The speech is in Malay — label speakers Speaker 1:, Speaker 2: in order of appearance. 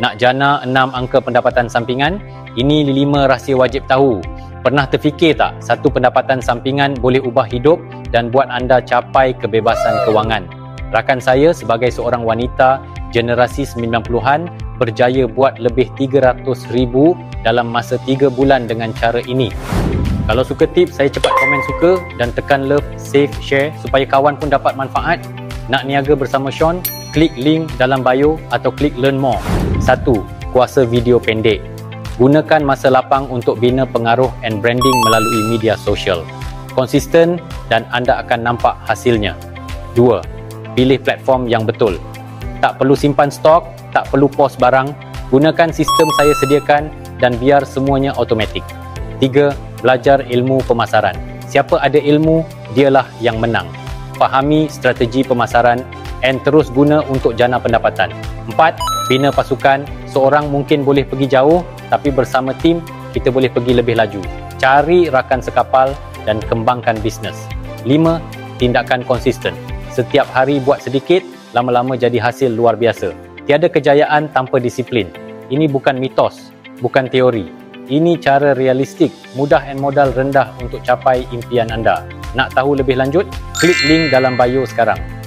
Speaker 1: Nak jana 6 angka pendapatan sampingan? Ini 5 rahsia wajib tahu. Pernah terfikir tak satu pendapatan sampingan boleh ubah hidup dan buat anda capai kebebasan kewangan? Rakan saya sebagai seorang wanita generasi 90-an berjaya buat lebih 300,000 dalam masa 3 bulan dengan cara ini. Kalau suka tips, saya cepat komen suka dan tekan love, save, share supaya kawan pun dapat manfaat. Nak niaga bersama Sean? Klik link dalam bio atau klik learn more. 1. Kuasa video pendek. Gunakan masa lapang untuk bina pengaruh and branding melalui media sosial. Konsisten dan anda akan nampak hasilnya. 2. Pilih platform yang betul. Tak perlu simpan stok, tak perlu post barang. Gunakan sistem saya sediakan dan biar semuanya automatik. 3. Belajar ilmu pemasaran. Siapa ada ilmu, dialah yang menang. Fahami strategi pemasaran and terus guna untuk jana pendapatan. 4. Bina pasukan. Seorang mungkin boleh pergi jauh, tapi bersama tim, kita boleh pergi lebih laju. Cari rakan sekapal dan kembangkan bisnes. 5. Tindakan konsisten. Setiap hari buat sedikit, lama-lama jadi hasil luar biasa. Tiada kejayaan tanpa disiplin. Ini bukan mitos, bukan teori. Ini cara realistik, mudah dan modal rendah untuk capai impian anda. Nak tahu lebih lanjut? Klik link dalam bio sekarang.